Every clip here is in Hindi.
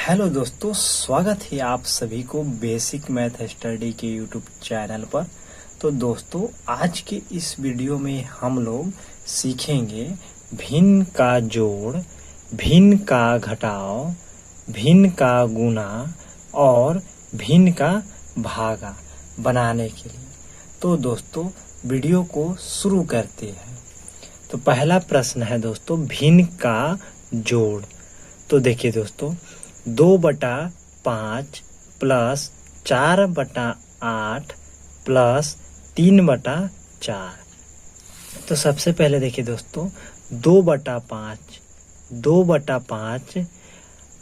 हेलो दोस्तों, स्वागत है आप सभी को बेसिक मैथ स्टडी के यूट्यूब चैनल पर। तो दोस्तों, आज के इस वीडियो में हम लोग सीखेंगे भिन्न का जोड़, भिन्न का घटाव, भिन्न का गुणा और भिन्न का भागा बनाने के लिए। तो दोस्तों, वीडियो को शुरू करते हैं। तो पहला प्रश्न है दोस्तों, भिन्न का जोड़। तो देखिए दोस्तों, 2/5 प्लस 4/8 प्लस 3/4। तो सबसे पहले देखिए दोस्तों, 2/5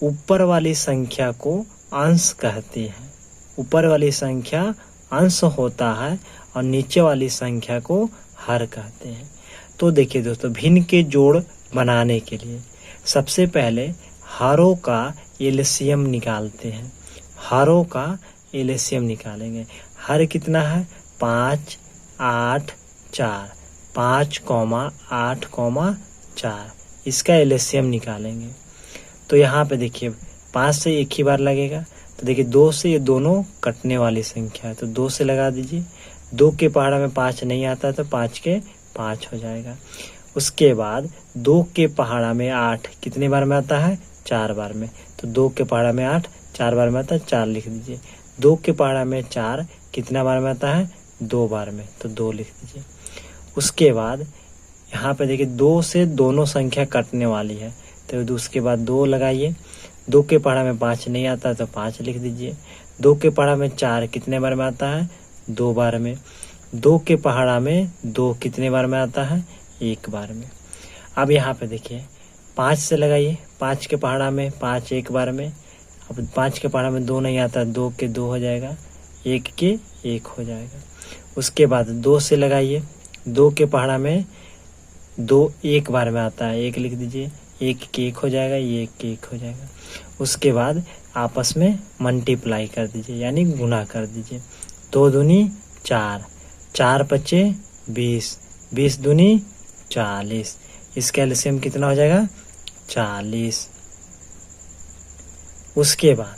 ऊपर वाली संख्या को अंश कहते हैं। ऊपर वाली संख्या अंश होता है और नीचे वाली संख्या को हर कहते हैं। तो देखिए दोस्तों, भिन्न के जोड़ बनाने के लिए सबसे पहले हरों का एलसीएम निकालते हैं। हरों का एलसीएम निकालेंगे। हर कितना है? 5, 8, 4। 5, 8, 4। इसका एलसीएम निकालेंगे। तो यहाँ पे देखिए 5 से एक ही बार लगेगा। तो देखिए 2 से ये दोनों कटने वाली संख्या है, तो 2 से लगा दीजिए। 2 के पहाड़ा में 5 नहीं आता, तो 5 के 5 हो जाएगा। उसके बाद 2 के पहाड़ा में 8 कितने बार में आता है? 4 बार में। तो 2 के पहाड़ा में 8 4 बार में आता है, 4 लिख दीजिए। 2 के पहाड़ा में 4 कितना बार में आता है? 2 बार में, तो 2 लिख दीजिए। उसके बाद यहाँ पे देखिए 2 से दोनों संख्या कटने वाली है, तो उसके बाद 2 लगाइए। 2 के पहाड़ा में 5 नहीं आता, तो 5 लिख दीजिए। 2 के पहाड़ा में 4 कितने बार में आता है? 2 बार में। 2 के पहाड़ा में 2 कितने बार में आता है? 1 बार में। अब यहाँ पे देखिए 5 से लगाइए। 5 के पहाड़ा में 5 1 बार में। अब 5 के पहाड़ा में 2 नहीं आता, 2 के 2 हो जाएगा, 1 के 1 हो जाएगा। उसके बाद 2 से लगाइए। 2 के पहाड़ा में 2 1 बार में आता है, 1 लिख दीजिए। 1 के 1 हो जाएगा, ये 1 के 1 हो जाएगा। उसके बाद आपस में मल्टीप्लाई कर दीजिए, यानी गुना कर दीजिए। 2 दूनी 4, 4 पचे 20, 20 दूनी 40। इसका एलसीएम कितना हो जाएगा? 40। उसके बाद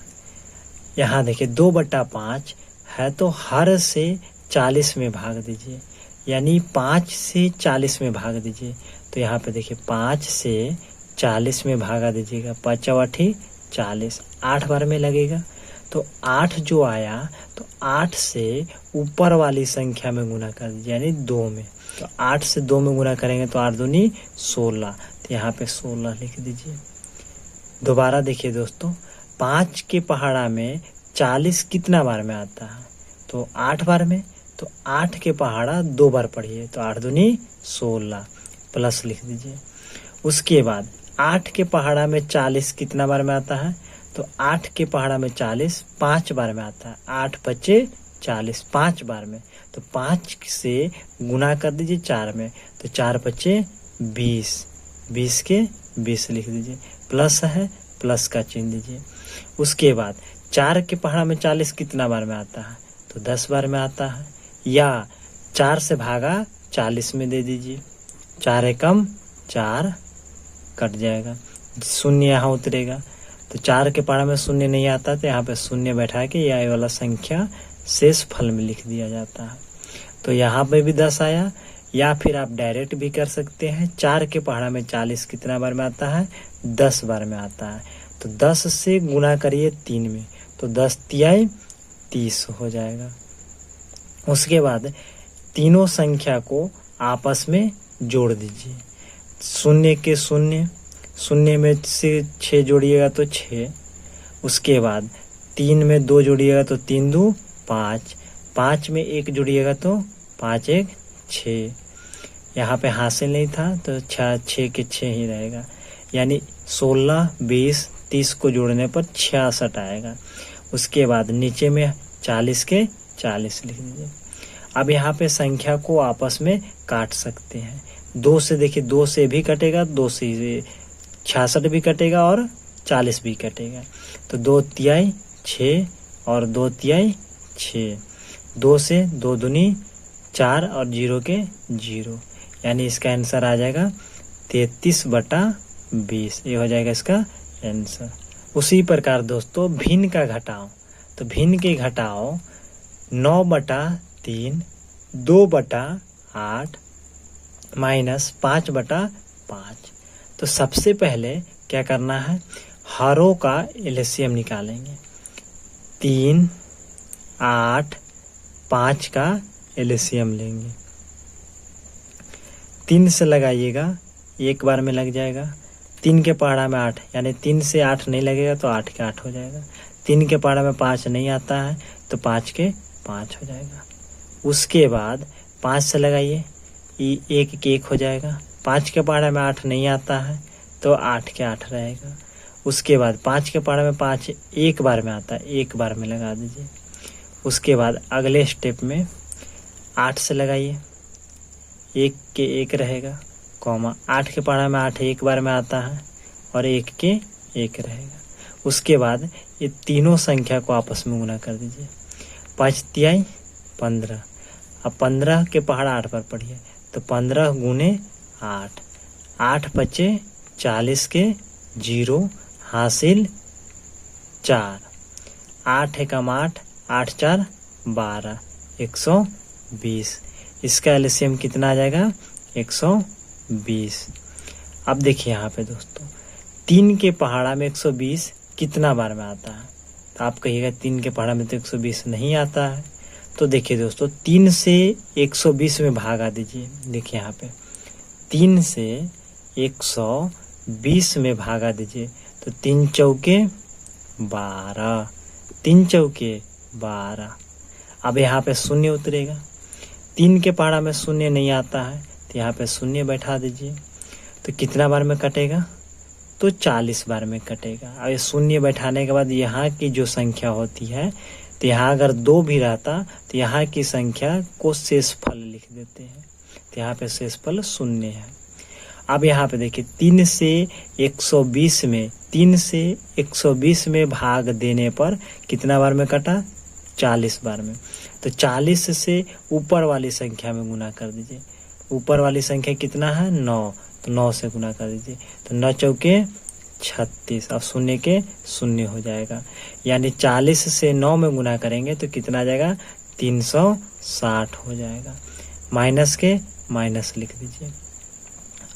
यहाँ देखिए 2/5 है, तो हर से 40 में भाग दीजिए, यानी 5 से 40 में भाग दीजिए। तो यहाँ पे देखिए 5 से 40 में भागा दीजिएगा। 5 8 40, 8 बार में लगेगा। तो 8 जो आया, तो 8 से ऊपर वाली संख्या में गुना कर दीजिए, यानी 2 में। तो 8 से 2 में गुना करेंगे तो 8 दूनी 16, तो यहाँ पे 16 लिख दीजिए। दोबारा देखिए दोस्तों, 5 के पहाड़ा में 40 कितना बार में आता है? तो 8 बार में। तो 8 के पहाड़ा 2 बार पढ़िए, तो 8 दूनी 16 प्लस लिख दीजिए। उसके बाद 8 के पहाड़ा में 40 कितना बार में आता है? तो 8 के पहाड़ा में 40 5 बार में आता है। 8 पचे 40, 5 बार में। तो 5 से गुना कर दीजिए 4 में, तो 4 पचे 20, 20 के 20 लिख दीजिए। प्लस है, प्लस का चिन्ह दीजिए। उसके बाद 4 के पहाड़ा में 40 कितना बार में आता है? तो 10 बार में आता है। या 4 से भागा 40 में दे दीजिए। 4 एकम 4 कट जाएगा, शून्य यहाँ उतरेगा। तो 4 के पहाड़ा में शून्य नहीं आता, तो यहाँ पे शून्य बैठा के ये वाला संख्या शेष फल में लिख दिया जाता है। तो यहाँ पे भी 10 आया। या फिर आप डायरेक्ट भी कर सकते हैं। 4 के पहाड़ा में 40 कितना बार में आता है? 10 बार में आता है। तो 10 से गुना करिए 3 में, तो 10 तिहाई 30 हो जाएगा। उसके बाद तीनों संख्या को आपस में जोड़ दीजिए। शून्य के शून्य, शून्य में से 6 जोड़िएगा तो 6। उसके बाद 3 में 2 जोड़िएगा तो 3 2 5, 5 में 1 जोड़िएगा तो 5 1 6। यहाँ पे हासिल नहीं था, तो 6 के 6 ही रहेगा, यानी 16 20 30 को जोड़ने पर 66 आएगा। उसके बाद नीचे में 40 के 40 लिख दीजिए। अब यहाँ पे संख्या को आपस में काट सकते हैं। 2 से देखिए 2 से भी कटेगा, 2 से 66 भी कटेगा और 40 भी कटेगा। तो 2 तिहाई 6 और 2 तिहाई 6। 2 से 2 दूनी 4 और 0 के 0, यानी इसका आंसर आ जाएगा 33/20। ये हो जाएगा इसका आंसर। उसी प्रकार दोस्तों भिन्न का घटाओ, तो भिन्न के घटाओ 9/3 2/8 माइनस 5/5। तो सबसे पहले क्या करना है, हरों का एलसीएम निकालेंगे। 3 8 5 का एलसीएम लेंगे। 3 से लगाइएगा, एक बार में लग जाएगा। 3 के पहाड़ा में 8, यानी 3 से 8 नहीं लगेगा तो 8 के 8 हो जाएगा। 3 के पहाड़ा में 5 नहीं आता है तो 5 के 5 हो जाएगा। उसके बाद 5 से लगाइए, 1 के 1 हो जाएगा। 5 के पहाड़ा में 8 नहीं आता है तो 8 के 8 रहेगा। उसके बाद 5 के पहाड़ा में 5 एक बार में आता है, एक बार में लगा दीजिए। उसके बाद अगले स्टेप में 8 से लगाइए, 1 के 1 रहेगा, कॉमा 8 के पहाड़ा में 8 एक बार में आता है और 1 के 1 रहेगा। उसके बाद ये तीनों संख्या को आपस में गुना कर दीजिए। 5 तिहाई 15। अब 15 के पहाड़ा 8 पर पढ़िए, तो 15 गुने 8, 8 पचे 40 के 0 हासिल 4। 8 एकम 8, 8 4 12, 120। इसका एलसीएम कितना आ जाएगा, 120। अब देखिए यहाँ पे दोस्तों 3 के पहाड़ा में 120 कितना बार में आता है, तो आप कहिएगा 3 के पहाड़ा में तो 120 नहीं आता है। तो देखिए दोस्तों 3 से 120 में भागा दीजिए। देखिए यहाँ पे 3 से 120 में भागा दीजिए, तो 3 चौके 12, 3 चौके 12। अब यहाँ पे शून्य उतरेगा। 3 के पहाड़ा में शून्य नहीं आता है तो यहाँ पे शून्य बैठा दीजिए, तो कितना बार में कटेगा, तो 40 बार में कटेगा। अब ये शून्य बैठाने के बाद यहाँ की जो संख्या होती है, तो यहाँ अगर 2 भी रहता तो यहाँ की संख्या को शेषफल लिख देते हैं, तो यहाँ पे शेषफल 0 है। अब यहाँ पे देखिए 3 से 120 में, 3 से 120 में भाग देने पर कितना बार में कटा, 40 बार में। तो 40 से ऊपर वाली संख्या में गुना कर दीजिए। ऊपर वाली संख्या कितना है, 9, तो 9 से गुना कर दीजिए, तो 9 चौके 36। अब शून्य के शून्य हो जाएगा, यानी 40 से 9 में गुना करेंगे तो कितना आ जाएगा, 360 हो जाएगा। माइनस के माइनस लिख दीजिए।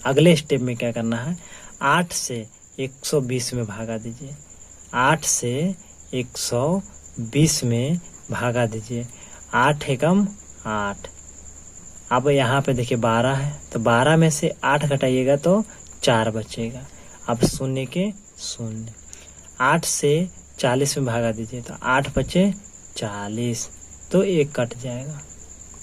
अगले स्टेप में क्या करना है, 8 से 120 में भागा दीजिए। 8 से 120 में भागा दीजिए। 8 एकम 8। अब यहाँ पे देखिए 12 है, तो 12 में से 8 घटाइएगा तो 4 बचेगा। अब शून्य के शून्य। 8 से 40 में भागा दीजिए, तो 8 बचे 40, तो 1 कट जाएगा।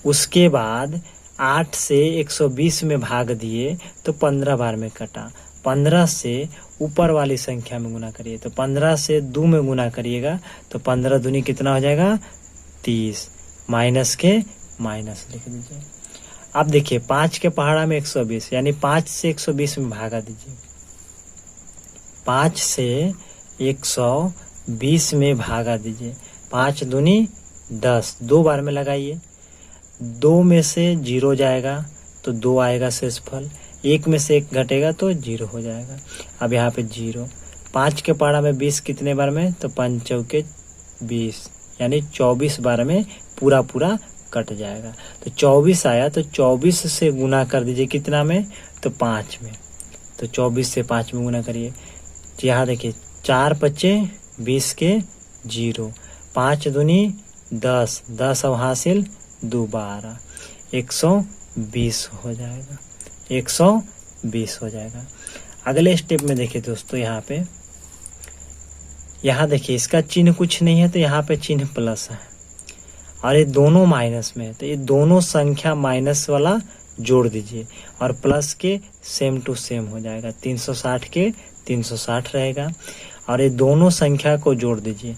उसके बाद 8 से 120 में भाग दिए तो 15 बार में कटा। 15 से ऊपर वाली संख्या में गुना करिए, तो 15 से 2 में गुना करिएगा तो 15 दूनी कितना हो जाएगा, 30। माइनस के माइनस लिख दीजिए। अब देखिए 5 के पहाड़ा में 120, यानी 5 से 120 में भागा दीजिए। 5 से 120 में भागा दीजिए। 5 दूनी 10, 2 बार में लगाइए। 2 में से 0 जाएगा तो 2 आएगा शेषफल। 1 में से 1 घटेगा तो 0 हो जाएगा। अब यहाँ पे 0। 5 के पहाड़ा में 20 कितने बार में, तो 5 चौके 20, यानी 24 बार में पूरा पूरा कट जाएगा। तो 24 आया तो 24 से गुना कर दीजिए कितना में, तो 5 में। तो 24 से 5 में गुना करिए। यहाँ देखिए 4 बचे 20 के 0, 5 दूनी 10, 10 अब हासिल 2 12, 120 हो जाएगा। 120 हो जाएगा। अगले स्टेप में देखिए दोस्तों यहाँ देखिए इसका चिन्ह कुछ नहीं है, तो यहाँ पे चिन्ह प्लस है और ये दोनों माइनस में है, तो ये दोनों संख्या माइनस वाला जोड़ दीजिए और प्लस के सेम टू सेम हो जाएगा। 360 के 360 रहेगा और ये दोनों संख्या को जोड़ दीजिए।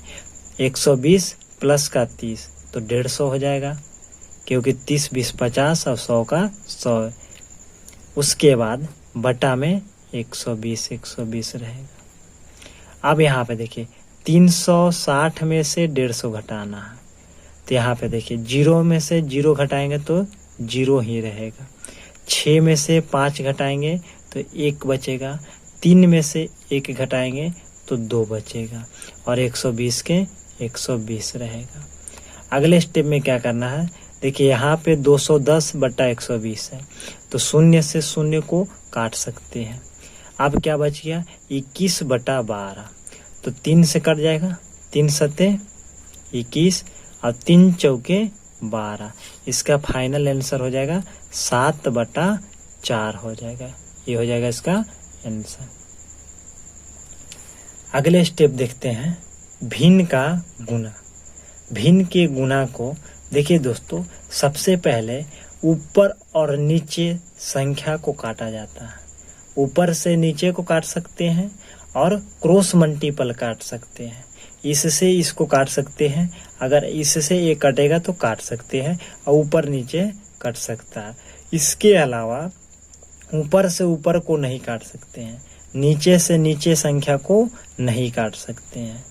120 प्लस का 30 तो 150 हो जाएगा, क्योंकि 30 20 50 और 100 का 100 है। उसके बाद बटा में 120 रहेगा। अब यहाँ पे देखिए 360 में से 150 घटाना है, तो यहाँ पे देखिए 0 में से 0 घटाएंगे तो 0 ही रहेगा। 6 में से 5 घटाएंगे तो 1 बचेगा। 3 में से 1 घटाएंगे तो 2 बचेगा और 120 के 120 रहेगा। अगले स्टेप में क्या करना है, देखिए यहाँ पे 210/120 है, तो शून्य से शून्य को काट सकते हैं। अब क्या बच गया, 21/12, तो 3 से कट जाएगा, 3 सते 21 और 3 चौके 12। इसका फाइनल आंसर हो जाएगा 7/4 हो जाएगा। ये हो जाएगा इसका आंसर। अगले स्टेप देखते हैं, भिन्न का गुना। भिन्न के गुना को देखिए दोस्तों, सबसे पहले ऊपर और नीचे संख्या को काटा जाता है। ऊपर से नीचे को काट सकते हैं और क्रॉस मल्टीपल काट सकते हैं। इससे इसको काट सकते हैं, अगर इससे ये कटेगा तो काट सकते हैं, और ऊपर नीचे कट सकता है। इसके अलावा ऊपर से ऊपर को नहीं काट सकते हैं, नीचे से नीचे संख्या को नहीं काट सकते हैं।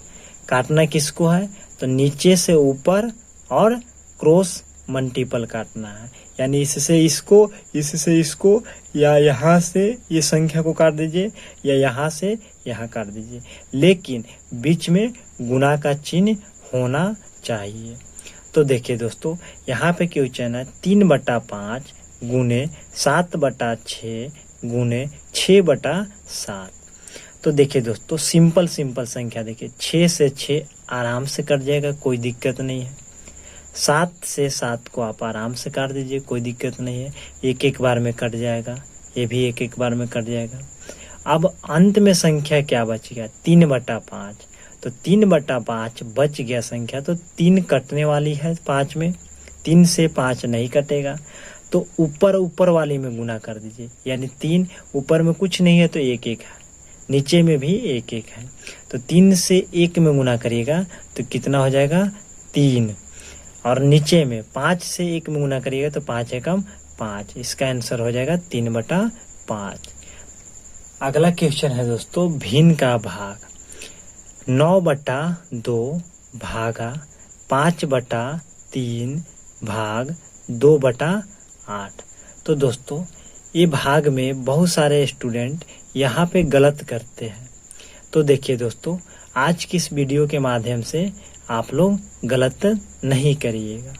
काटना किसको है, तो नीचे से ऊपर और क्रॉस मल्टीपल काटना है, यानी इससे इसको या यहाँ से ये संख्या को काट दीजिए या यहाँ से यहाँ काट दीजिए, लेकिन बीच में गुना का चिन्ह होना चाहिए। तो देखिए दोस्तों, यहाँ पे क्वेश्चन है 3/5 गुने 7/6 गुने 6/7। तो देखिए दोस्तों, सिंपल संख्या, देखिए 6 से 6 आराम से कट जाएगा, कोई दिक्कत नहीं है। 7 से 7 को आप आराम से काट दीजिए, कोई दिक्कत नहीं है, एक बार में कट जाएगा, ये भी एक बार में कट जाएगा। अब अंत में संख्या क्या बच गया, 3/5, तो 3/5 बच गया संख्या, तो 3 कटने वाली है 5 में, 3 से 5 नहीं कटेगा, तो ऊपर वाली में गुना कर दीजिए, यानी 3 ऊपर में कुछ नहीं है तो 1 है, नीचे में भी 1 है, तो 3 से 1 में गुना करिएगा तो कितना हो जाएगा 3, और नीचे में 5 से 1 में गुना करिएगा तो 5 एकम 5। इसका आंसर हो जाएगा 3/5। अगला क्वेश्चन है दोस्तों, भिन्न का भाग। 9/2 भागा 5/3 भाग 2/8। तो दोस्तों, ये भाग में बहुत सारे स्टूडेंट यहाँ पे गलत करते हैं। तो देखिए दोस्तों, आज की इस वीडियो के माध्यम से आप लोग गलत नहीं करिएगा।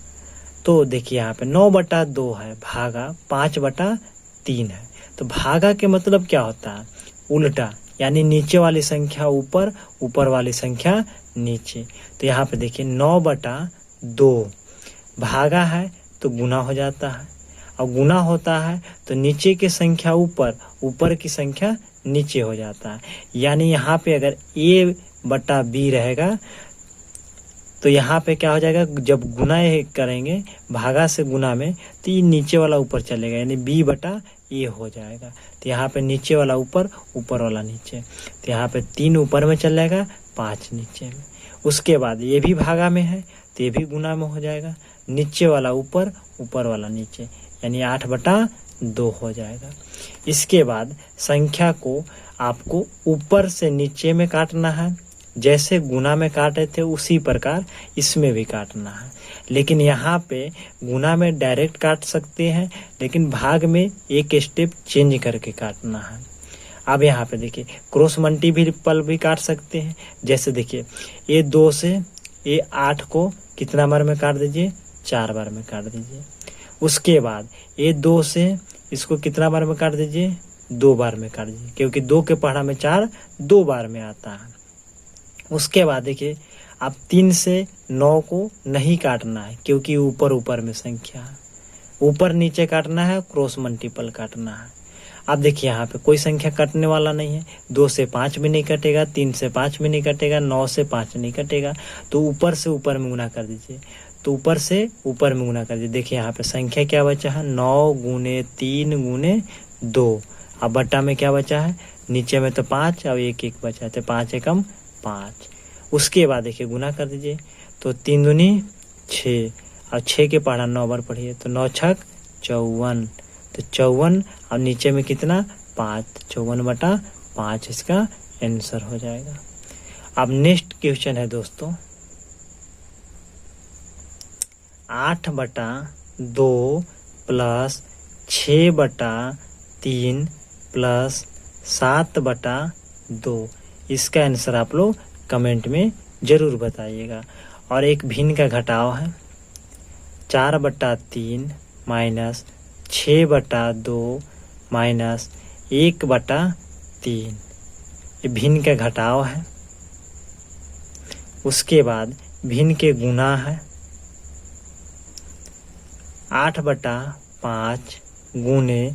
तो देखिए यहाँ पे 9/2 है, भागा 5/3 है, तो भागा के मतलब क्या होता है, उल्टा, यानी नीचे वाली संख्या ऊपर, ऊपर वाली संख्या नीचे। तो यहाँ पे देखिए 9/2 भागा है तो गुना हो जाता है, और गुना होता है तो नीचे की संख्या ऊपर, ऊपर की संख्या नीचे हो जाता है। यानी यहाँ पे अगर A/B रहेगा तो यहाँ पे क्या हो जाएगा, जब गुना करेंगे भागा से गुना में, तो ये नीचे वाला ऊपर चलेगा, यानी B/A हो जाएगा। तो यहाँ पे नीचे वाला ऊपर, ऊपर वाला नीचे, तो यहाँ पे 3 ऊपर में चल जाएगा, 5 नीचे में। उसके बाद ये भी भागा में है तो ये भी गुना में हो जाएगा, नीचे वाला ऊपर, ऊपर वाला नीचे, यानी 8/2 हो जाएगा। इसके बाद संख्या को आपको ऊपर से नीचे में काटना है, जैसे गुना में काटे थे उसी प्रकार इसमें भी काटना है। लेकिन यहाँ पे गुना में डायरेक्ट काट सकते हैं, लेकिन भाग में एक स्टेप चेंज करके काटना है। अब यहाँ पे देखिए क्रॉस मल्टीपल भी काट सकते हैं, जैसे देखिए A2 से A8 को कितना बार में काट दीजिए, 4 बार में काट दीजिए। उसके बाद A2 से इसको कितना बार में काट दीजिए, 2 बार में काट दीजिए, क्योंकि 2 के पहाड़ा में 4 2 बार में आता है। उसके बाद देखिए अब 3 से 9 को नहीं काटना है, क्योंकि ऊपर में संख्या है, ऊपर नीचे काटना है, क्रॉस मल्टीपल काटना है। अब देखिए यहाँ पे कोई संख्या कटने वाला नहीं है, 2 से 5 में नहीं कटेगा, 3 से 5 में नहीं कटेगा, 9 से 5 नहीं कटेगा, तो ऊपर से ऊपर में गुना कर दीजिए, तो ऊपर से ऊपर में गुना कर दीजिए। देखिए यहाँ पे संख्या क्या बचा है, 9 गुने 3 गुने 2। अब बट्टा में क्या बचा है, नीचे में तो 5 और 1 बचा है, तो 5 एकम 5। उसके बाद देखिए गुना कर दीजिए, तो 3 दूनी 6 और 6 के पहाड़ा 9 बार पढ़िए, तो 9 छक 54, तो 54 और नीचे में कितना 5, 54/5 इसका आंसर हो जाएगा। अब नेक्स्ट क्वेश्चन है दोस्तों, 8/2 प्लस 6/3 प्लस 7/2, इसका आंसर आप लोग कमेंट में ज़रूर बताइएगा। और एक भिन्न का घटाव है 4/3 माइनस 6/2 माइनस 1/3, ये भिन्न का घटाव है। उसके बाद भिन्न के गुणा है 8/5 गुने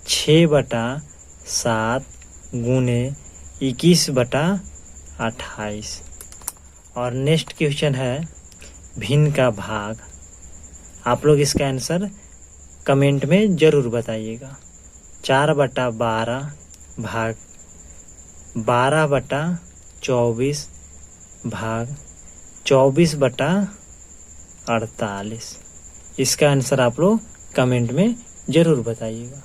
6/7 गुने 21/28। और नेक्स्ट क्वेश्चन है भिन्न का भाग। आप लोग इसका आंसर कमेंट में ज़रूर बताइएगा। 4/12 भाग 12/24 भाग 24/48। इसका आंसर आप लोग कमेंट में ज़रूर बताइएगा।